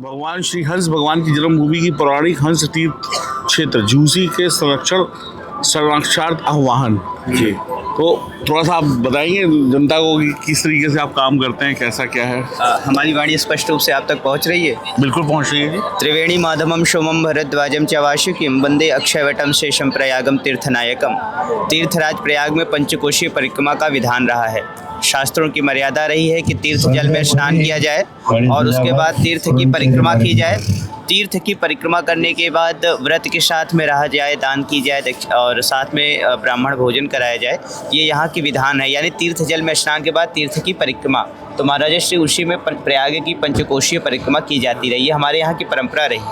भगवान श्री हंस भगवान की जन्मभूमि की पौराणिक हंस तीर्थ क्षेत्र झूसी के संरक्षणार्थ आह्वान जी। तो थोड़ा सा आप बताएंगे जनता को कि किस तरीके से आप काम करते हैं, कैसा क्या है? हमारी वाणी स्पष्ट रूप से आप तक पहुंच रही है? बिल्कुल पहुंच रही है जी। त्रिवेणी माधवम सोमम भरद्वाजम च वार्षिकीम वंदे अक्षयवटम शेषम प्रयागम तीर्थनायकम। तीर्थराज प्रयाग में पंचकोशीय परिक्रमा का विधान रहा है। शास्त्रों की मर्यादा रही है कि तीर्थ जल में स्नान किया जाए और उसके बाद तीर्थ की परिक्रमा की जाए। तीर्थ की परिक्रमा करने के बाद व्रत के साथ में रहा जाए, दान की जाए और साथ में ब्राह्मण भोजन कराया जाए। ये यहाँ की विधान है, यानी तीर्थ जल में स्नान के बाद तीर्थ की परिक्रमा। तो महाराज श्री उसी में प्रयाग की पंचकोशीय परिक्रमा की जाती रही है, हमारे यहाँ की परंपरा रही है।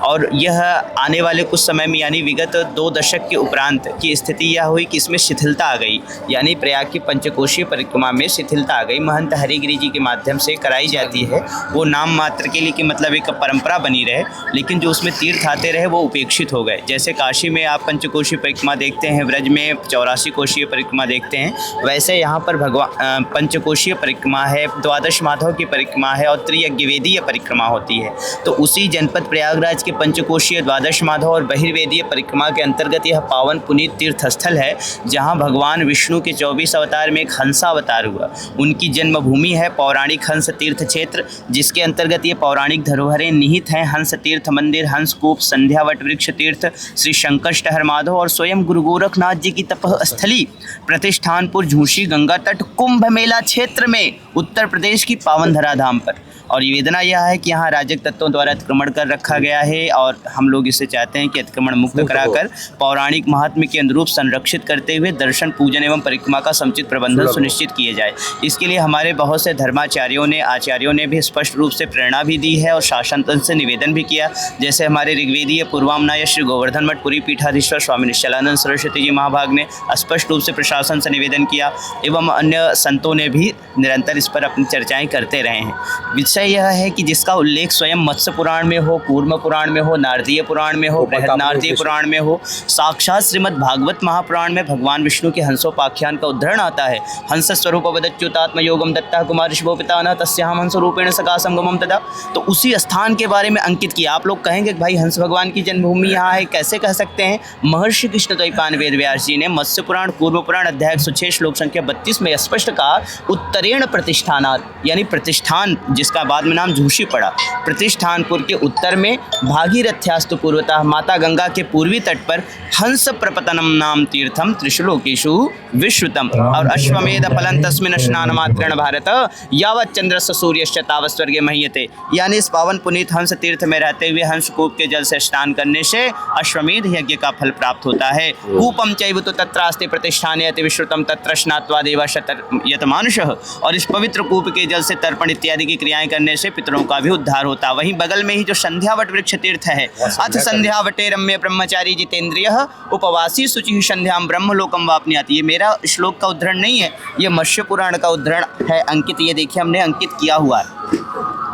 और यह आने वाले कुछ समय में यानी विगत 2 दशक के उपरांत की स्थिति यह हुई कि इसमें शिथिलता आ गई, यानी प्रयाग की पंचकोशीय परिक्रमा में शिथिलता आ गई। महंत हरिगिरी जी के माध्यम से कराई जाती है, वो नाम मात्र के लिए कि मतलब एक परंपरा बनी रहे, लेकिन जो उसमें तीर्थ आते रहे वो उपेक्षित हो गए। जैसे काशी में आप पंचकोशीय परिक्रमा देखते हैं, ब्रज में 84 कोशीय परिक्रमा देखते हैं, वैसे यहाँ पर भगवान पंचकोशीय परिक्रमा है, द्वादश माधव की परिक्रमा है और त्रियज्ञवेदीय परिक्रमा होती है। तो उसी जनपद प्रयागराज के पंचकोशीय द्वादश माधव और बहिर्वेदीय परिक्रमा के अंतर्गत यह पावन पुनीत तीर्थ स्थल है, जहाँ भगवान विष्णु के 24 अवतार में एक हंसावतार हुआ। उनकी जन्मभूमि है पौराणिक हंस तीर्थ क्षेत्र, जिसके अंतर्गत ये पौराणिक धरोहरें निहित हैं। हंस तीर्थ मंदिर, हंसकूप, संध्या वट वृक्ष तीर्थ, श्री शंकर माधव और स्वयं गुरु गोरखनाथ जी की तपस्थली प्रतिष्ठानपुर झूसी गंगा तट कुंभ मेला क्षेत्र में उत्तर प्रदेश की पावन धरा धाम पर। और निवेदना यह है कि यहाँ राजक तत्वों द्वारा अतिक्रमण कर रखा गया है और हम लोग इसे चाहते हैं कि अतिक्रमण मुक्त कराकर पौराणिक महात्म्य के अनुरूप संरक्षित करते हुए दर्शन, पूजन एवं परिक्रमा का समुचित प्रबंधन सुनिश्चित किए जाए। इसके लिए हमारे बहुत से धर्माचार्यों ने, आचार्यों ने भी स्पष्ट रूप से प्रेरणा भी दी है और शासन तंत्र से निवेदन भी किया। जैसे हमारे ऋग्वेदीय पूर्वामनाय श्री गोवर्धन मठ पुरी पीठाधीश्वर स्वामी निश्चलानंद सरस्वती जी महाभाग ने स्पष्ट रूप से प्रशासन से निवेदन किया एवं अन्य संतों ने भी निरंतर इस पर अपनी चर्चाएँ करते रहे हैं। विषय यह है कि जिसका उल्लेख स्वयं मत्स्य पुराण में हो, कूर्म पुराण में हो, नारदीय पुराण में हो, बृहन्नारदीय पुराण में हो, साक्षात श्रीमद् भागवत महापुराण में भगवान विष्णु के हंसोपाख्यान का उद्धरण आता है। हंस स्वरूप वदच्युतात्म योगम दत्ता कुमार ऋषभो पिता न तस्याम हंस रूपेण सका संगमम तदा। तो उसी स्थान के बारे में अंकित किया। आप लोग कहेंगे भाई हंस भगवान की जन्मभूमि यहाँ है, कैसे कह सकते हैं? महर्षि कृष्ण द्वैपायन वेद व्यास जी ने मत्स्य पुराण, कूर्म पुराण अध्याय 106 श्लोक संख्या 32 में स्पष्ट कहा, उत्तरेण प्रतिष्ठानात्, यानी प्रतिष्ठान जिसका बाद में नाम झूसी पड़ा, प्रतिष्ठानपुर के उत्तर में भागीरथ्यास्तु पूर्वतः, माता गंगा के पूर्वी तट पर हंस प्रपतनम नाम तीर्थम त्रिशुलोकेषु विश्रुतम और अश्वमेध फलं तस्मिन् स्नान मात्रेण भारत यावत् चंद्रस्य सूर्यस्य तावत् स्वर्गे मह्यते। यानी इस पावन पुनीत हंस तीर्थ में रहते हुए हंसकूप के जल से स्नान करने से अश्वमेध यज्ञ का फल प्राप्त होता है। कूपम चैव तु तत्रास्ति प्रतिष्ठाने अति विश्रुतम तत्र स्नात्वा देवाः यतमानुषः। और इस पवित्र कूप के जल से तर्पण इत्यादि की क्रियाएं करने से पितरों का भी उद्धार होता। वहीं बगल में ही जो संध्यावट वृक्ष तीर्थ है, अथ संध्यावटे रम्य ब्रह्मचारी जितेंद्रिय उपवासी शुचि संध्याम ब्रह्मलोकम वाप्नुयात्। ये मेरा श्लोक का उद्धरण नहीं है, ये मत्स्य पुराण का उद्धरण है अंकित। ये देखिए हमने अंकित किया हुआ है।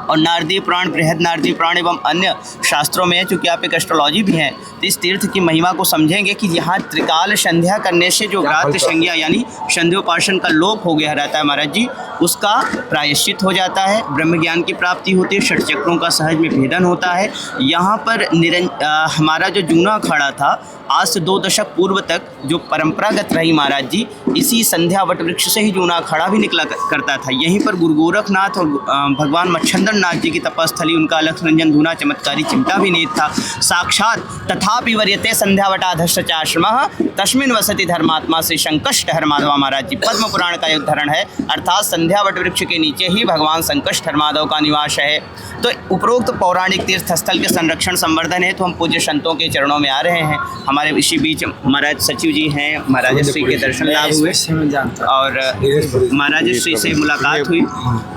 और नारदीय पुराण, बृहद नारदीय पुराण एवं अन्य शास्त्रों में, चूँकि आप एक एस्ट्रोलॉजी भी हैं, तो इस तीर्थ की महिमा को समझेंगे कि यहाँ त्रिकाल संध्या करने से जो रात्रि संज्ञा यानी संध्योपासन का लोप हो गया रहता है महाराज जी, उसका प्रायश्चित हो जाता है, ब्रह्म ज्ञान की प्राप्ति होती है, षट चक्रों का सहज में भेदन होता है। यहाँ पर हमारा जो जूना अखाड़ा था, आज से 2 दशक पूर्व तक जो परंपरागत रही महाराज जी, इसी संध्या वट वृक्ष से ही जूना अखाड़ा भी निकला करता था। यहीं पर गुरु गोरखनाथ और भगवान मच्छंदर नाथ जी की तपस्थली, उनका अलख रंजन धूना चमत्कारी चिमटा भी नहीं था साक्षात। तथापि वर्यते संध्यावटाधश्चाश्रमः तस्मिन् वसति धर्मात्मा श्री संकष्टहर माधव। महाराज जी पद्म पुराण का उदाहरण है, अर्थात संध्यावट वृक्ष के नीचे ही भगवान संकष्टहर माधव का निवास है। तो उपरोक्त पौराणिक तीर्थ स्थल के संरक्षण संवर्धन है तो हम पूज्य संतों के चरणों में आ रहे हैं। हमारे इसी बीच महाराज सचिव जी हैं, महाराज श्री के दर्शन लाभ हुए और महाराज श्री से मुलाकात हुई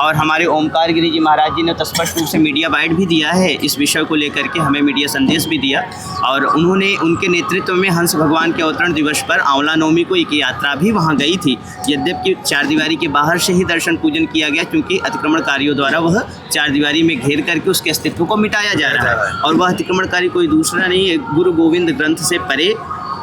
और हमारे ओमकार गिरी जी महाराज जी ने तो स्पष्ट रूप से मीडिया बाइट भी दिया है इस विषय को लेकर के, हमें मीडिया संदेश भी दिया। और उन्होंने उनके नेतृत्व में हंस भगवान के अवतरण दिवस पर आंवला नवमी को एक यात्रा भी वहाँ गई थी। यद्यपि 4 दीवारी के बाहर से ही दर्शन पूजन किया गया, क्योंकि अतिक्रमणकारियों द्वारा वह 4 दीवारी में घेर करके उसके अस्तित्व को मिटाया जा रहा है। और वह अतिक्रमणकारी कोई दूसरा नहीं है, गुरु गोविंद ग्रंथ से परे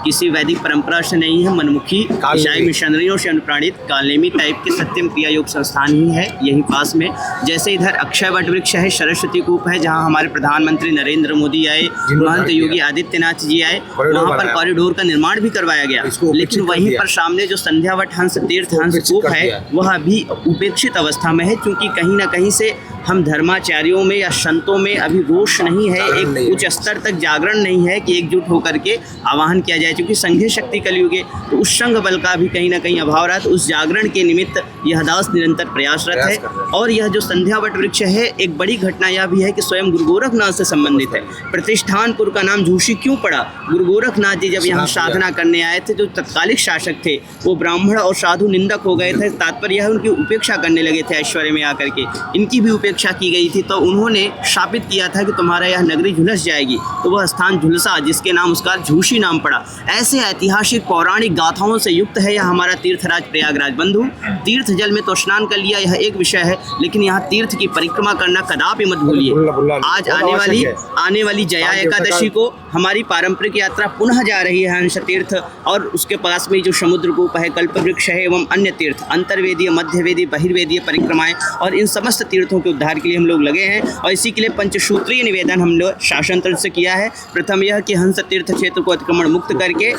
किसी वैदिक परंपरा से नहीं है, मनमुखी ईसाई मिशनरियों से अनुप्राणित कालनेमी टाइप के सत्यम क्रिया योग संस्थान ही है यहीं पास में। जैसे इधर अक्षय वट वृक्ष है, सरस्वती कूप है, जहाँ हमारे प्रधानमंत्री नरेंद्र मोदी आए, महंत योगी आदित्यनाथ जी आए, वहाँ पर कॉरिडोर का निर्माण भी करवाया गया। लेकिन वहीं पर सामने जो संध्यावट हंस तीर्थ हंस कूप है वह अभी उपेक्षित अवस्था में है, क्योंकि कहीं ना कहीं से हम धर्माचार्यों में या संतों में अभी रोष नहीं है, एक उच्च स्तर तक जागरण नहीं है कि एकजुट होकर के आवाहन किया जाए। क्योंकि संघीय शक्ति कलयुग है तो उस संघ बल का भी कहीं ना कहीं अभाव रहा, तो उस जागरण के निमित्त यह दास निरंतर प्रयासरत है। और यह जो संध्यावट वृक्ष है, एक बड़ी घटना यह भी है कि स्वयं गुरु गोरखनाथ से संबंधित है। प्रतिष्ठानपुर का नाम झूसी क्यों पड़ा? गुरु गोरखनाथ जी जब यहाँ साधना करने आए थे, जो तत्कालिक शासक थे वो ब्राह्मण और साधु निंदक हो गए थे। तात्पर्य यह उनकी उपेक्षा करने लगे थे ऐश्वर्य में आकर के, इनकी भी उपेक्षा की गई थी। तो उन्होंने शापित किया था कि तुम्हारा यह नगरी झुलस जाएगी, तो वह स्थान झुलसा, जिसके नाम उसका झूसी नाम पड़ा। ऐसे ऐतिहासिक पौराणिक गाथाओं से युक्त है यह हमारा तीर्थराज प्रयागराज। बंधु, तीर्थ जल में तो स्नान कर लिया, यह एक विषय है, लेकिन यहाँ तीर्थ की परिक्रमा करना कदापि मत भूलिए। आज आने वाली जया एकादशी को हमारी पारंपरिक यात्रा पुनः जा रही है हंस तीर्थ, और उसके पास में जो समुद्र कूप है, कल्प वृक्ष है एवं अन्य तीर्थ, अंतर्वेदीय, मध्यवेदीय, बहिर्वेदीय परिक्रमाएं, और इन समस्त तीर्थों के उद्धार के लिए हम लोग लगे हैं। और इसी के लिए पंचसूत्रीय निवेदन हम लोग शासन तंत्र से किया है। प्रथम यह कि हंस तीर्थ क्षेत्र को अतिक्रमण मुक्त करके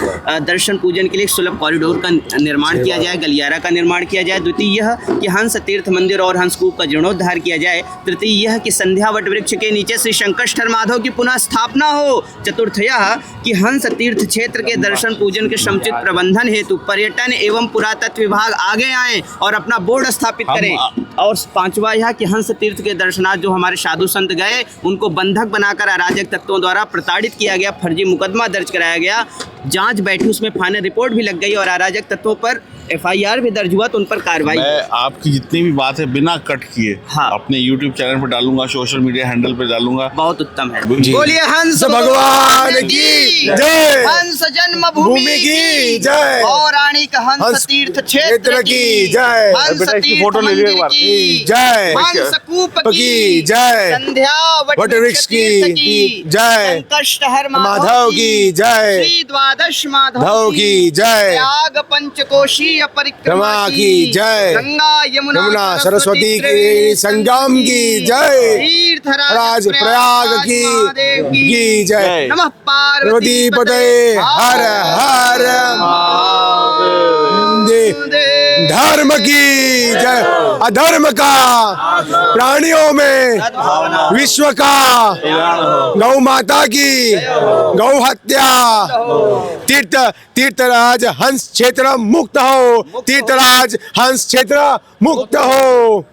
दर्शन पूजन के लिए सुलभ कॉरिडोर का निर्माण किया जाए, गलियारा का निर्माण किया जाए। द्वितीय यह कि हंस तीर्थ मंदिर और हंसकूप का जीर्णोद्धार किया जाए। तृतीय यह कि संध्यावट वृक्ष के नीचे श्री शंकर माधव की पुनः स्थापना हो। चतुर्थ यह कि हंस तीर्थ क्षेत्र के दर्शन पूजन के समुचित प्रबंधन हेतु पर्यटन एवं पुरातत्व विभाग आगे आए और अपना बोर्ड स्थापित करें। और पांचवा यह कि हंस तीर्थ के दर्शनार्थ जो हमारे साधु संत गए, उनको बंधक बनाकर अराजक तत्वों द्वारा प्रताड़ित किया गया, फर्जी मुकदमा दर्ज कराया गया, जांच बैठी, उसमें फाइनल रिपोर्ट भी लग गई और अराजक तत्वों पर FIR भी दर्ज हुआ, तो उन पर कार्रवाई। मैं आपकी जितनी भी बात है बिना कट किए हाँ। अपने YouTube चैनल पर डालूंगा, सोशल मीडिया हैंडल पे डालूंगा। बहुत उत्तम है। जी। बोलिए हंस भगवान की जय, हंस जन्मभूमि की जय, पौराणिक हंस तीर्थ क्षेत्र की जय, हंस बेटा इसकी तीर्थ फोटो ले लियो एक बार। की जय, हंस कूप की की जय, संध्यावट वट वृक्ष की जय, संकष्टहर माधव की जय, श्री द्वादश माधव की जय, प्रयाग पंचकोशीय परिक्रमा की जय, गंगा यमुना सरस्वती की संगम की जय, तीर्थराज प्रयाग की जय। नमः पार्वती पार्वती पते हर हर धर्म की जय। अधर्म का प्राणियों में विश्व का, गौ माता की गौ हत्या, तीर्थराज हंस क्षेत्र मुक्त हो, तीर्थराज हंस क्षेत्र मुक्त हो।